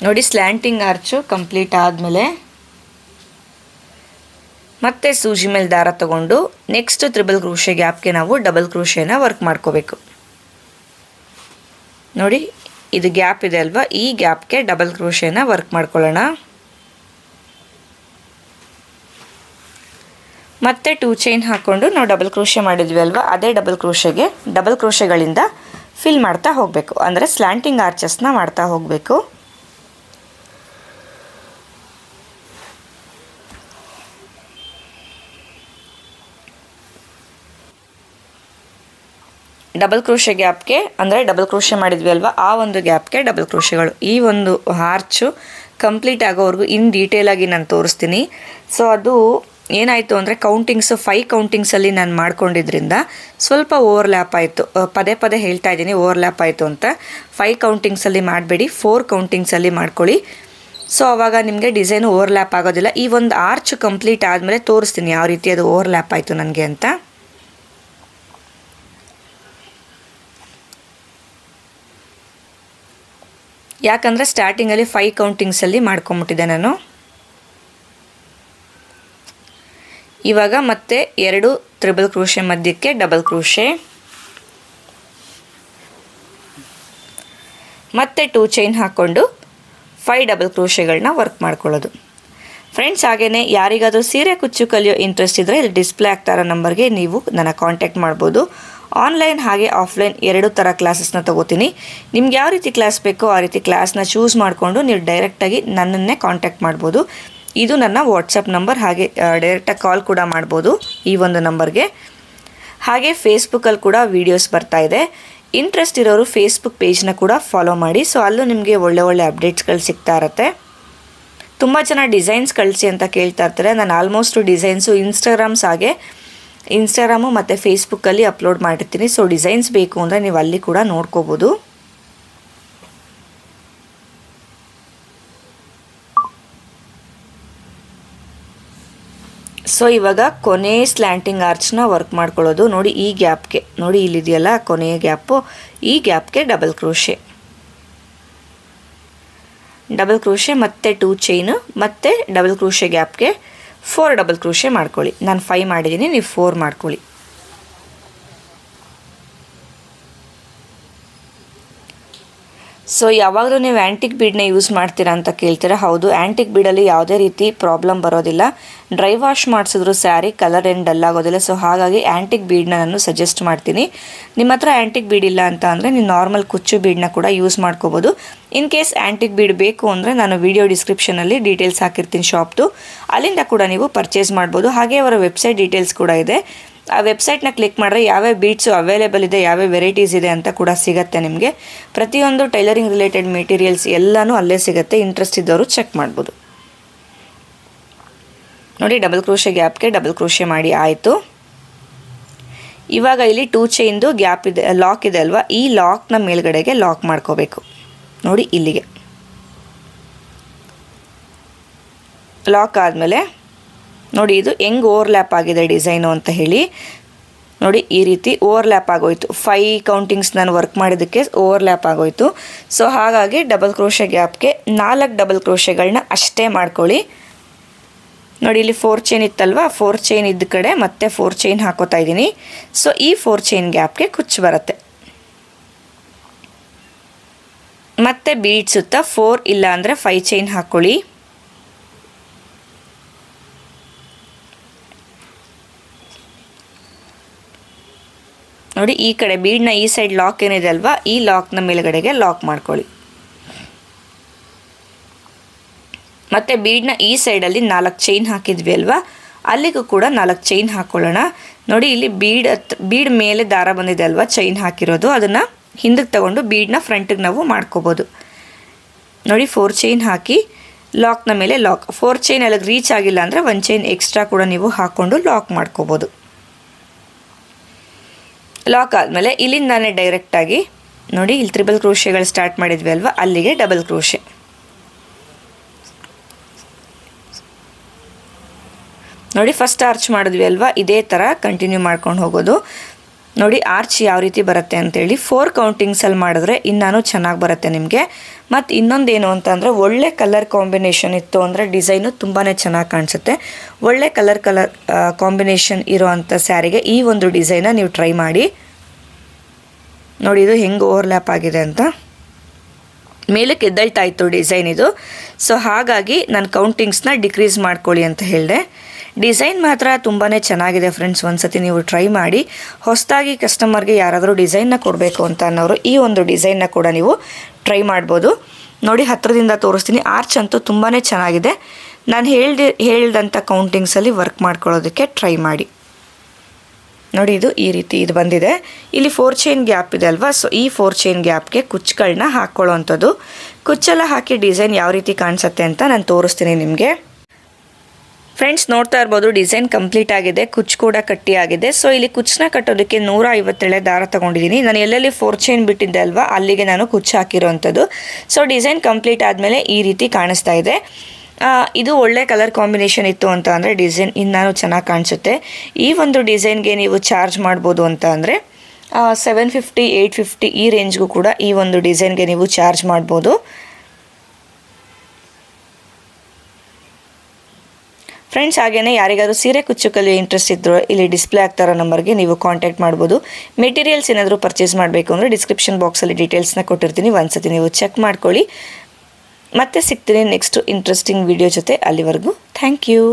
Speaker 1: ನೋಡಿ ಸ್ಲ್ಯಾಂಟಿಂಗ್ ಆರ್ಚು ಕಂಪ್ಲೀಟ್ ಆದಮೇಲೆ ಮತ್ತೆ ಸೂಜಿ ಮೇಲೆ ದಾರ ತಗೊಂಡು ನೆಕ್ಸ್ಟ್ ತ್ರಿಬಲ್ ಕ್ರೋಶೆ ಗ್ಯಾಪ್ಗೆ ನಾವು ಡಬಲ್ ಕ್ರೋಶೆನ ವರ್ಕ್ ಮಾಡ್ಕೋಬೇಕು. ನೋಡಿ ಇದು ಗ್ಯಾಪ್ ಇದೆ ಅಲ್ವಾ, ಈ ಗ್ಯಾಪ್ಗೆ ಡಬಲ್ ಕ್ರೋಶೆನ ವರ್ಕ್ ಮಾಡ್ಕೊಳ್ಳೋಣ. ಮತ್ತೆ 2 ಚೈನ್ ಹಾಕ್ಕೊಂಡು ನಾವು ಡಬಲ್ ಕ್ರೋಶೆ ಮಾಡಿದ್ವಿ ಅಲ್ವಾ, ಅದೇ ಡಬಲ್ ಕ್ರೋಶೆಗೆ ಡಬಲ್ ಕ್ರೋಶೆಗಳಿಂದ ಫಿಲ್ ಮಾಡ್ತಾ ಹೋಗಬೇಕು, ಅಂದರೆ ಸ್ಲ್ಯಾಂಟಿಂಗ್ ಆರ್ಚಸ್ನ ಮಾಡ್ತಾ ಹೋಗಬೇಕು. ಡಬಲ್ ಕ್ರೋಶೆ ಗ್ಯಾಪ್ಗೆ ಅಂದರೆ ಡಬಲ್ ಕ್ರೋಶೆ ಮಾಡಿದ್ವಿ ಅಲ್ವಾ, ಆ ಒಂದು ಗ್ಯಾಪ್ಗೆ ಡಬಲ್ ಕ್ರೋಶೆಗಳು. ಈ ಒಂದು ಆರ್ಚು ಕಂಪ್ಲೀಟ್ ಆಗೋವರೆಗೂ ಇನ್ ಡೀಟೇಲಾಗಿ ನಾನು ತೋರಿಸ್ತೀನಿ. ಸೊ ಅದು ಏನಾಯಿತು ಅಂದರೆ ಕೌಂಟಿಂಗ್ಸು 5 ಕೌಂಟಿಂಗ್ಸಲ್ಲಿ ನಾನು ಮಾಡ್ಕೊಂಡಿದ್ರಿಂದ ಸ್ವಲ್ಪ ಓವರ್ಲ್ಯಾಪ್ ಆಯಿತು. ಪದೇ ಪದೇ ಹೇಳ್ತಾ ಇದ್ದೀನಿ ಓವರ್ಲ್ಯಾಪ್ ಆಯಿತು ಅಂತ. 5 ಕೌಂಟಿಂಗ್ಸಲ್ಲಿ ಮಾಡಬೇಡಿ, 4 ಕೌಂಟಿಂಗ್ಸಲ್ಲಿ ಮಾಡ್ಕೊಳ್ಳಿ. ಸೊ ಆವಾಗ ನಿಮಗೆ ಡಿಸೈನು ಓವರ್ಲ್ಯಾಪ್ ಆಗೋದಿಲ್ಲ. ಈ ಒಂದು ಆರ್ಚ್ ಕಂಪ್ಲೀಟ್ ಆದಮೇಲೆ ತೋರಿಸ್ತೀನಿ ಯಾವ ರೀತಿ ಅದು ಓವರ್ಲ್ಯಾಪ್ ಆಯಿತು ನನಗೆ ಅಂತ. ಯಾಕಂದರೆ ಸ್ಟಾರ್ಟಿಂಗಲ್ಲಿ 5 ಕೌಂಟಿಂಗ್ಸಲ್ಲಿ ಮಾಡ್ಕೊಂಬಿಟ್ಟಿದ್ದೆ ನಾನು. ಇವಾಗ ಮತ್ತೆ 2 ತ್ರಿಬಲ್ ಕ್ರೋಶೆ ಮಧ್ಯಕ್ಕೆ ಡಬಲ್ ಕ್ರೋಶೆ, ಮತ್ತೆ 2 ಚೈನ್ ಹಾಕ್ಕೊಂಡು 5 ಡಬಲ್ ಕ್ರೋಶೆಗಳನ್ನ ವರ್ಕ್ ಮಾಡ್ಕೊಳ್ಳೋದು. ಫ್ರೆಂಡ್ಸ್, ಹಾಗೆಯೇ ಯಾರಿಗಾದರೂ ಸೀರೆ ಕುಚ್ಚು ಕಲಿಯೋ ಇಂಟ್ರೆಸ್ಟ್ ಇದ್ದರೆ ಇಲ್ಲಿ ಡಿಸ್ಪ್ಲೇ ಆಗ್ತಾ ಇರೋ ನಂಬರ್ಗೆ ನೀವು ನನ್ನ ಕಾಂಟ್ಯಾಕ್ಟ್ ಮಾಡ್ಬೋದು. ಆನ್ಲೈನ್ ಹಾಗೆ ಆಫ್ಲೈನ್ 2 ಥರ ಕ್ಲಾಸಸ್ನ ತೊಗೋತೀನಿ. ನಿಮ್ಗೆ ಯಾವ ರೀತಿ ಕ್ಲಾಸ್ ಬೇಕೋ ಆ ರೀತಿ ಕ್ಲಾಸ್ನ ಚೂಸ್ ಮಾಡಿಕೊಂಡು ನೀವು ಡೈರೆಕ್ಟಾಗಿ ನನ್ನನ್ನೇ ಕಾಂಟ್ಯಾಕ್ಟ್ ಮಾಡ್ಬೋದು. ಇದು ನನ್ನ ವಾಟ್ಸಪ್ ನಂಬರ್, ಹಾಗೆ ಡೈರೆಕ್ಟಾಗಿ ಕಾಲ್ ಕೂಡ ಮಾಡ್ಬೋದು ಈ ಒಂದು ನಂಬರ್ಗೆ. ಹಾಗೆ ಫೇಸ್ಬುಕ್ಕಲ್ಲಿ ಕೂಡ ವೀಡಿಯೋಸ್ ಬರ್ತಾ ಇದೆ. ಇಂಟ್ರೆಸ್ಟ್ ಇರೋರು ಫೇಸ್ಬುಕ್ ಪೇಜ್ನ ಕೂಡ ಫಾಲೋ ಮಾಡಿ. ಸೊ ಅಲ್ಲೂ ನಿಮಗೆ ಒಳ್ಳೆ ಅಪ್ಡೇಟ್ಸ್ಗಳು ಸಿಗ್ತಾ ಇರುತ್ತೆ. ತುಂಬ ಜನ ಡಿಸೈನ್ಸ್ ಕಳಿಸಿ ಅಂತ ಕೇಳ್ತಾ ಇರ್ತಾರೆ. ನಾನು ಆಲ್ಮೋಸ್ಟ್ ಡಿಸೈನ್ಸು ಇನ್ಸ್ಟಾಗ್ರಾಮು ಮತ್ತು ಫೇಸ್ಬುಕ್ಕಲ್ಲಿ ಅಪ್ಲೋಡ್ ಮಾಡಿರ್ತೀನಿ. ಸೊ ಡಿಸೈನ್ಸ್ ಬೇಕು ಅಂದರೆ ನೀವು ಅಲ್ಲಿ ಕೂಡ ನೋಡ್ಕೋಬೋದು. ಸೊ ಇವಾಗ ಕೊನೆ ಸ್ಲ್ಯಾಂಟಿಂಗ್ ಆರ್ಚ್ನ ವರ್ಕ್ ಮಾಡ್ಕೊಳ್ಳೋದು. ನೋಡಿ ಈ ಗ್ಯಾಪ್ಗೆ, ನೋಡಿ ಇಲ್ಲಿದೆಯಲ್ಲ ಕೊನೆಯ ಗ್ಯಾಪು, ಈ ಗ್ಯಾಪ್ಗೆ ಡಬಲ್ ಕ್ರೋಶೆ ಮತ್ತು 2 ಚೈನು ಮತ್ತು ಡಬಲ್ ಕ್ರೋಶೆ ಗ್ಯಾಪ್ಗೆ 4 ಡಬಲ್ ಕ್ರೋಶೆ ಮಾಡ್ಕೊಳ್ಳಿ. ನಾನು 5 ಮಾಡಿದ್ದೀನಿ, ನೀವು 4 ಮಾಡ್ಕೊಳ್ಳಿ. ಸೊ ಯಾವಾಗಲೂ ನೀವು ಆ್ಯಂಟಿಕ್ ಬೀಡನ್ನ ಯೂಸ್ ಮಾಡ್ತೀರಾ ಅಂತ ಕೇಳ್ತೀರಾ. ಹೌದು, ಆ್ಯಂಟಿಕ್ ಬೀಡಲ್ಲಿ ಯಾವುದೇ ರೀತಿ ಪ್ರಾಬ್ಲಮ್ ಬರೋದಿಲ್ಲ. ಡ್ರೈ ವಾಶ್ ಮಾಡಿಸಿದ್ರು ಸ್ಯಾರಿ ಕಲರ್ ಏನು ಡಲ್ ಆಗೋದಿಲ್ಲ. ಸೊ ಹಾಗಾಗಿ ಆ್ಯಂಟಿಕ್ ಬೀಡನ್ನ ನಾನು ಸಜೆಸ್ಟ್ ಮಾಡ್ತೀನಿ. ನಿಮ್ಮ ಹತ್ರ ಆ್ಯಂಟಿಕ್ ಬೀಡ್ ಇಲ್ಲ ಅಂತ ಅಂದರೆ ನೀವು ನಾರ್ಮಲ್ ಕುಚ್ಚು ಬೀಡನ್ನ ಕೂಡ ಯೂಸ್ ಮಾಡ್ಕೋಬೋದು. ಇನ್ ಕೇಸ್ ಆ್ಯಂಟಿಕ್ ಬೀಡ್ ಬೇಕು ಅಂದರೆ ನಾನು ವಿಡಿಯೋ ಡಿಸ್ಕ್ರಿಪ್ಷನಲ್ಲಿ ಡೀಟೇಲ್ಸ್ ಹಾಕಿರ್ತೀನಿ ಶಾಪ್ದು, ಅಲ್ಲಿಂದ ಕೂಡ ನೀವು ಪರ್ಚೇಸ್ ಮಾಡ್ಬೋದು. ಹಾಗೆ ಅವರ ವೆಬ್ಸೈಟ್ ಡೀಟೇಲ್ಸ್ ಕೂಡ ಇದೆ. ಆ ವೆಬ್ಸೈಟ್ನ ಕ್ಲಿಕ್ ಮಾಡಿದ್ರೆ ಯಾವ್ಯಾವ ಬೀಡ್ಸು ಅವೈಲೇಬಲ್ ಇದೆ, ಯಾವ್ಯಾವ ವೆರೈಟೀಸ್ ಇದೆ ಅಂತ ಕೂಡ ಸಿಗುತ್ತೆ ನಿಮಗೆ. ಪ್ರತಿಯೊಂದು ಟೈಲರಿಂಗ್ ರಿಲೇಟೆಡ್ ಮೆಟೀರಿಯಲ್ಸ್ ಎಲ್ಲನೂ ಅಲ್ಲೇ ಸಿಗುತ್ತೆ. ಇಂಟ್ರೆಸ್ಟ್ ಇದ್ದವರು ಚೆಕ್ ಮಾಡ್ಬೋದು. ನೋಡಿ ಡಬಲ್ ಕ್ರೋಶೆ ಗ್ಯಾಪ್ಗೆ ಡಬಲ್ ಕ್ರೋಶೆ ಮಾಡಿ ಆಯಿತು. ಇವಾಗ ಇಲ್ಲಿ 2 ಚೈನ್ದು ಗ್ಯಾಪ್ ಇದೆ, ಲಾಕ್ ಇದೆ ಅಲ್ವಾ, ಈ ಲಾಕ್ನ ಮೇಲ್ಗಡೆಗೆ ಲಾಕ್ ಮಾಡ್ಕೋಬೇಕು. ನೋಡಿ ಇಲ್ಲಿಗೆ ಲಾಕ್ ಆದಮೇಲೆ ನೋಡಿ ಇದು ಹೆಂಗೆ ಓವರ್ಲ್ಯಾಪ್ ಆಗಿದೆ ಡಿಸೈನು ಅಂತ ಹೇಳಿ. ನೋಡಿ ಈ ರೀತಿ ಓವರ್ಲ್ಯಾಪ್ ಆಗೋಯ್ತು. 5 ಕೌಂಟಿಂಗ್ಸ್ ನಾನು ವರ್ಕ್ ಮಾಡಿದ್ದಕ್ಕೆ ಓವರ್ಲ್ಯಾಪ್ ಆಗೋಯ್ತು. ಸೊ ಹಾಗಾಗಿ ಡಬಲ್ ಕ್ರೋಶೆ ಗ್ಯಾಪ್ಗೆ 4 ಡಬಲ್ ಕ್ರೋಶೆಗಳನ್ನ ಅಷ್ಟೇ ಮಾಡ್ಕೊಳ್ಳಿ. ನೋಡಿ ಇಲ್ಲಿ 4 ಚೈನ್ ಇತ್ತಲ್ವ, 4 ಚೈನ್ ಇದ್ದ ಕಡೆ ಮತ್ತೆ 4 ಚೈನ್ ಹಾಕೋತಾ ಇದ್ದೀನಿ. ಸೊ ಈ 4 ಚೈನ್ ಗ್ಯಾಪ್ಗೆ ಕುಚ್ಚು ಬರುತ್ತೆ. ಮತ್ತೆ ಬೀಡ್ ಸುತ್ತ 4 ಇಲ್ಲ ಅಂದರೆ 5 ಚೈನ್ ಹಾಕ್ಕೊಳ್ಳಿ. ನೋಡಿ ಈ ಕಡೆ ಬೀಡ್ನ ಈ ಸೈಡ್ ಲಾಕ್ ಏನಿದೆ ಅಲ್ವಾ, ಈ ಲಾಕ್ನ ಮೇಲ್ಗಡೆಗೆ ಲಾಕ್ ಮಾಡ್ಕೊಳ್ಳಿ. ಮತ್ತು ಬೀಡ್ನ ಈ ಸೈಡಲ್ಲಿ 4 ಚೈನ್ ಹಾಕಿದ್ವಿ ಅಲ್ವಾ, ಅಲ್ಲಿಗೂ ಕೂಡ 4 ಚೈನ್ ಹಾಕ್ಕೊಳ್ಳೋಣ. ನೋಡಿ ಇಲ್ಲಿ ಬೀಡ್ ಮೇಲೆ ದಾರ ಬಂದಿದೆ ಅಲ್ವಾ ಚೈನ್ ಹಾಕಿರೋದು, ಅದನ್ನು ಹಿಂದಕ್ಕೆ ತಗೊಂಡು ಬೀಡ್ನ ಫ್ರಂಟಿಗೆ ನಾವು ಮಾಡ್ಕೋಬೋದು. ನೋಡಿ 4 ಚೈನ್ ಹಾಕಿ ಲಾಕ್ನ ಮೇಲೆ ಲಾಕ್. 4 ಚೈನ್ ಅಲ್ಲಿಗೆ ರೀಚ್ ಆಗಿಲ್ಲ ಅಂದರೆ 1 ಚೈನ್ ಎಕ್ಸ್ಟ್ರಾ ಕೂಡ ನೀವು ಹಾಕ್ಕೊಂಡು ಲಾಕ್ ಮಾಡ್ಕೋಬೋದು. ಲಾಕ್ ಆದಮೇಲೆ ಇಲ್ಲಿಂದಾನೆ ಡೈರೆಕ್ಟಾಗಿ ನೋಡಿ ಇಲ್ಲಿ ತ್ರಿಬಲ್ ಕ್ರೋಶೆಗಳು ಸ್ಟಾರ್ಟ್ ಮಾಡಿದ್ವಿ ಅಲ್ವಾ, ಅಲ್ಲಿಗೆ ಡಬಲ್ ಕ್ರೋಶೆ. ನೋಡಿ ಫಸ್ಟ್ ಆರ್ಚ್ ಮಾಡಿದ್ವಿ ಅಲ್ವಾ, ಇದೇ ಥರ ಕಂಟಿನ್ಯೂ ಮಾಡ್ಕೊಂಡು ಹೋಗೋದು. ನೋಡಿ ಆರ್ಚ್ ಯಾವ ರೀತಿ ಬರುತ್ತೆ ಅಂತೇಳಿ 4 ಕೌಂಟಿಂಗ್ಸಲ್ಲಿ ಮಾಡಿದ್ರೆ ಇನ್ನೂ ಚೆನ್ನಾಗಿ ಬರುತ್ತೆ ನಿಮಗೆ. ಮತ್ತು ಇನ್ನೊಂದೇನು ಅಂತಂದರೆ ಒಳ್ಳೆ ಕಲರ್ ಕಾಂಬಿನೇಷನ್ ಇತ್ತು ಅಂದರೆ ಡಿಸೈನು ತುಂಬಾ ಚೆನ್ನಾಗಿ ಕಾಣಿಸುತ್ತೆ. ಒಳ್ಳೆ ಕಲರ್ ಕಾಂಬಿನೇಷನ್ ಇರೋವಂಥ ಸ್ಯಾರಿಗೆ ಈ ಒಂದು ಡಿಸೈನ ನೀವು ಟ್ರೈ ಮಾಡಿ. ನೋಡಿ ಇದು ಹೆಂಗೆ ಓವರ್ಲ್ಯಾಪ್ ಆಗಿದೆ ಅಂತ, ಮೇಲಕ್ಕೆ ಎದ್ದಳ್ತಾ ಇತ್ತು ಡಿಸೈನ್ ಇದು. ಸೊ ಹಾಗಾಗಿ ನಾನು ಕೌಂಟಿಂಗ್ಸ್ನ ಡಿಕ್ರೀಸ್ ಮಾಡ್ಕೊಳ್ಳಿ ಅಂತ ಹೇಳಿದೆ. ಡಿಸೈನ್ ಮಾತ್ರ ತುಂಬಾ ಚೆನ್ನಾಗಿದೆ ಫ್ರೆಂಡ್ಸ್, ಒಂದ್ಸತಿ ನೀವು ಟ್ರೈ ಮಾಡಿ. ಹೊಸದಾಗಿ ಕಸ್ಟಮರ್ಗೆ ಯಾರಾದರೂ ಡಿಸೈನ್ನ ಕೊಡಬೇಕು ಅಂತ ಅನ್ನೋರು ಈ ಒಂದು ಡಿಸೈನ್ನ ಕೂಡ ನೀವು ಟ್ರೈ ಮಾಡ್ಬೋದು. ನೋಡಿ ಹತ್ತಿರದಿಂದ ತೋರಿಸ್ತೀನಿ. ಆರ್ಚ್ ಅಂತೂ ತುಂಬಾ ಚೆನ್ನಾಗಿದೆ. ನಾನು ಹೇಳ್ದಂಥ ಕೌಂಟಿಂಗ್ಸಲ್ಲಿ ವರ್ಕ್ ಮಾಡ್ಕೊಳ್ಳೋದಕ್ಕೆ ಟ್ರೈ ಮಾಡಿ. ನೋಡಿ ಇದು ಈ ರೀತಿ ಇದು ಬಂದಿದೆ. ಇಲ್ಲಿ 4 ಚೈನ್ ಗ್ಯಾಪ್ ಇದೆ ಅಲ್ವಾ, ಸೊ ಈ 4 ಚೈನ್ ಗ್ಯಾಪ್ಗೆ ಕುಚ್ಚುಗಳನ್ನ ಹಾಕ್ಕೊಳ್ಳೋ ಅಂಥದ್ದು. ಕುಚ್ಚೆಲ್ಲ ಹಾಕಿ ಡಿಸೈನ್ ಯಾವ ರೀತಿ ಕಾಣಿಸುತ್ತೆ ಅಂತ ನಾನು ತೋರಿಸ್ತೀನಿ ನಿಮಗೆ. ಫ್ರೆಂಡ್ಸ್ ನೋಡ್ತಾ ಇರ್ಬೋದು ಡಿಸೈನ್ ಕಂಪ್ಲೀಟ್ ಆಗಿದೆ, ಕುಚ್ಚು ಕೂಡ ಕಟ್ಟಿ ಆಗಿದೆ. ಸೊ ಇಲ್ಲಿ ಕುಚ್ಚನ್ನ ಕಟ್ಟೋದಕ್ಕೆ 150 ದಾರ ತೊಗೊಂಡಿದ್ದೀನಿ. ನಾನು ಎಲ್ಲೆಲ್ಲಿ 4 ಚೈನ್ ಬಿಟ್ಟಿದ್ದೆ ಅಲ್ವಾ ಅಲ್ಲಿಗೆ ನಾನು ಕುಚ್ಚು ಹಾಕಿರೋವಂಥದ್ದು. ಸೊ ಡಿಸೈನ್ ಕಂಪ್ಲೀಟ್ ಆದಮೇಲೆ ಈ ರೀತಿ ಕಾಣಿಸ್ತಾ ಇದೆ. ಇದು ಒಳ್ಳೆ ಕಲರ್ ಕಾಂಬಿನೇಷನ್ ಇತ್ತು ಅಂತ ಅಂದರೆ ಡಿಸೈನ್ ಇನ್ನೂ ಚೆನ್ನಾಗಿ ಕಾಣಿಸುತ್ತೆ. ಈ ಒಂದು ಡಿಸೈನ್ಗೆ ನೀವು ಚಾರ್ಜ್ ಮಾಡ್ಬೋದು ಅಂತ ಅಂದರೆ 750 850 ಈ ರೇಂಜ್ಗೂ ಕೂಡ ಈ ಒಂದು ಡಿಸೈನ್ಗೆ ನೀವು ಚಾರ್ಜ್ ಮಾಡ್ಬೋದು. ಫ್ರೆಂಡ್ಸ್ ಹಾಗೇನೆ ಯಾರಿಗಾದ್ರೂ ಸೀರೆ ಕುಚ್ಚು ಕಲಿಯೋ ಇಂಟ್ರೆಸ್ಟ್ ಇದ್ದರೂ ಇಲ್ಲಿ ಡಿಸ್ಪ್ಲೇ ಆಗ್ತಾರೋ ನಂಬರ್ಗೆ ನೀವು ಕಾಂಟ್ಯಾಕ್ಟ್ ಮಾಡ್ಬೋದು. ಮೆಟೀರಿಯಲ್ಸ್ ಏನಾದರೂ ಪರ್ಚೇಸ್ ಮಾಡಬೇಕು ಅಂದರೆ ಡಿಸ್ಕ್ರಿಪ್ಷನ್ ಬಾಕ್ಸಲ್ಲಿ ಡೀಟೇಲ್ಸ್ನ ಕೊಟ್ಟಿರ್ತೀನಿ, ಒಂದ್ಸತಿ ನೀವು ಚೆಕ್ ಮಾಡ್ಕೊಳ್ಳಿ. ಮತ್ತೆ ಸಿಗ್ತೀನಿ ನೆಕ್ಸ್ಟ್ ಇಂಟ್ರೆಸ್ಟಿಂಗ್ ವಿಡಿಯೋ ಜೊತೆ. ಅಲ್ಲಿವರೆಗೂ ಥ್ಯಾಂಕ್ ಯು.